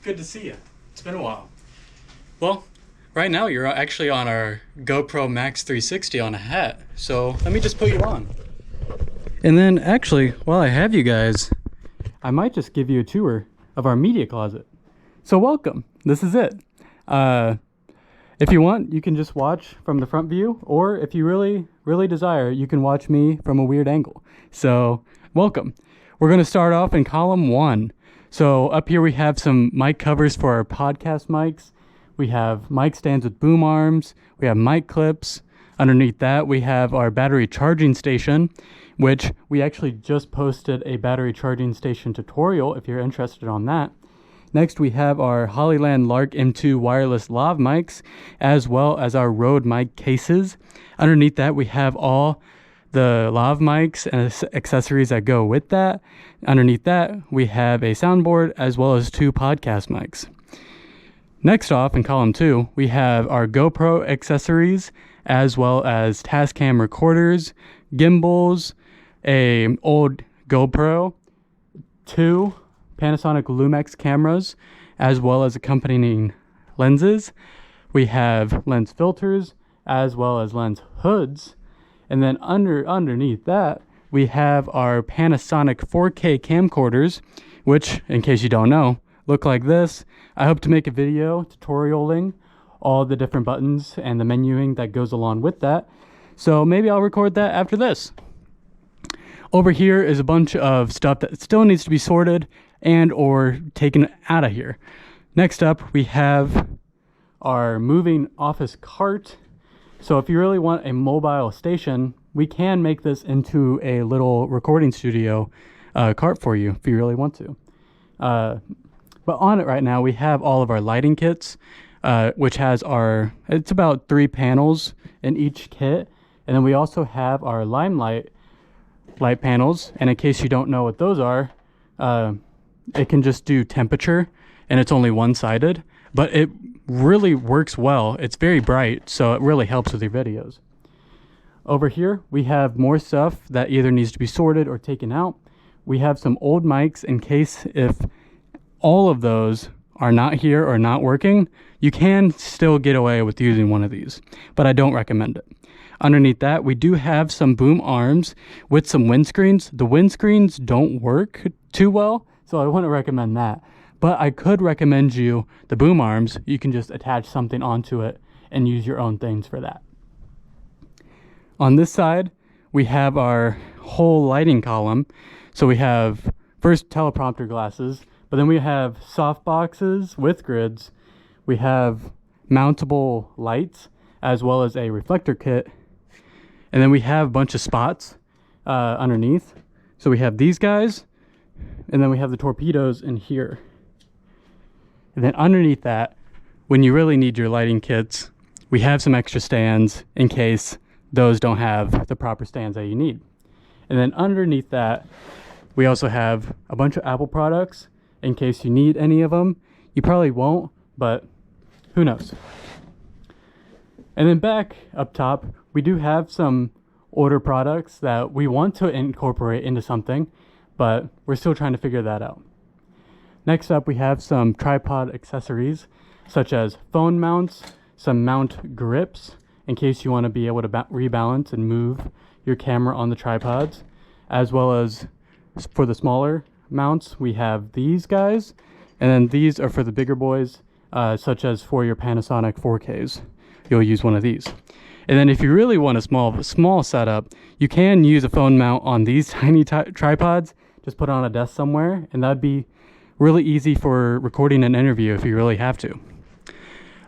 Good to see you. It's been a while. Well, right now you're actually on our GoPro Max 360 on a hat. So let me just put you on. And then actually, while I have you guys, I might just give you a tour of our media closet. So welcome. This is it. If you want, you can just watch from the front view, or if you really desire, you can watch me from a weird angle. So welcome. We're going to start off in column 1. So up here we have some mic covers for our podcast mics. We have mic stands with boom arms. We have mic clips. Underneath that we have our battery charging station, which we actually just posted a battery charging station tutorial if you're interested on that. Next we have our Hollyland Lark M2 wireless lav mics, as well as our Rode mic cases. Underneath that we have all the lav mics and accessories that go with that. Underneath that we have a soundboard as well as 2 podcast mics. Next off in column 2 we have our GoPro accessories, as well as Tascam recorders, gimbals, a old GoPro, 2 Panasonic Lumix cameras, as well as accompanying lenses. We have lens filters as well as lens hoods. And then underneath that, we have our Panasonic 4K camcorders, which, in case you don't know, look like this. I hope to make a video tutorialing all the different buttons and the menuing that goes along with that. So maybe I'll record that after this. Over here is a bunch of stuff that still needs to be sorted and or taken out of here. Next up, we have our moving office cart. So if you really want a mobile station, we can make this into a little recording studio cart for you if you really want to. But on it right now, we have all of our lighting kits, which has it's about 3 panels in each kit. And then we also have our Limelight light panels. And in case you don't know what those are, it can just do temperature and it's only one-sided, but it really works well. It's very bright, so it really helps with your videos. Over here, we have more stuff that either needs to be sorted or taken out. We have some old mics in case if all of those are not here or not working, you can still get away with using one of these, but I don't recommend it. Underneath that, we do have some boom arms with some windscreens. The windscreens don't work too well, so I wouldn't recommend that. But I could recommend you the boom arms. You can just attach something onto it and use your own things for that. On this side, we have our whole lighting column. So we have first teleprompter glasses, but then we have soft boxes with grids. We have mountable lights, as well as a reflector kit. And then we have a bunch of spots underneath. So we have these guys, and then we have the torpedoes in here. And then underneath that, when you really need your lighting kits, we have some extra stands in case those don't have the proper stands that you need. And then underneath that, we also have a bunch of Apple products in case you need any of them. You probably won't, but who knows? And then back up top, we do have some older products that we want to incorporate into something, but we're still trying to figure that out. Next up, we have some tripod accessories, such as phone mounts, some mount grips, in case you want to be able to rebalance and move your camera on the tripods, as well as for the smaller mounts, we have these guys, and then these are for the bigger boys, such as for your Panasonic 4Ks. You'll use one of these. And then if you really want a small setup, you can use a phone mount on these tiny tripods. Just put it on a desk somewhere, and that'd be really easy for recording an interview if you really have to.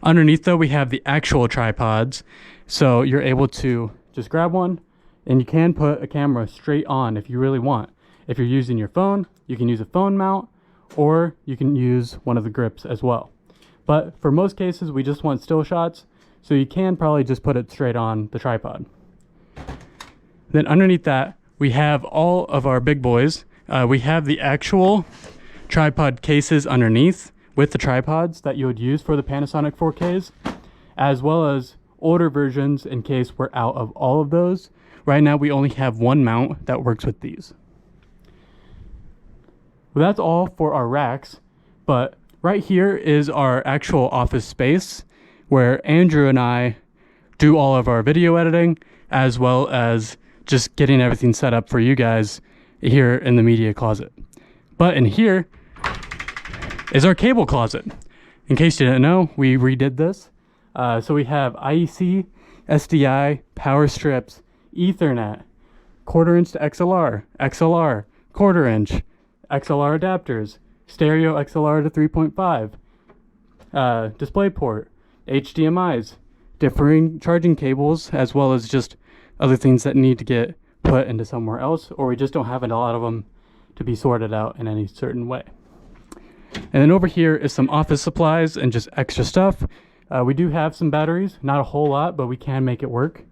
Underneath though, we have the actual tripods. So you're able to just grab one, and you can put a camera straight on if you really want. If you're using your phone, you can use a phone mount, or you can use one of the grips as well. But for most cases, we just want still shots, so you can probably just put it straight on the tripod. Then underneath that, we have all of our big boys. We have the actual tripod cases underneath with the tripods that you would use for the Panasonic 4Ks, as well as older versions in case we're out of all of those. Right now we only have one mount that works with these. Well, that's all for our racks, but right here is our actual office space where Andrew and I do all of our video editing, as well as just getting everything set up for you guys here in the media closet. But in here is our cable closet. In case you didn't know, we redid this. So we have IEC, SDI, power strips, Ethernet, 1/4 inch to XLR, XLR, 1/4 inch, XLR adapters, stereo XLR to 3.5, DisplayPort, HDMIs, differing charging cables, as well as just other things that need to get put into somewhere else, or we just don't have a lot of them to be sorted out in any certain way. And then over here is some office supplies and just extra stuff. We do have some batteries, not a whole lot, but we can make it work.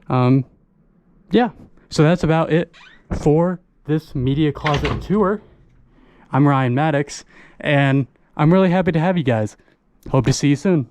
Yeah, so that's about it for this media closet tour. I'm Ryan Maddox, and I'm really happy to have you guys. Hope to see you soon.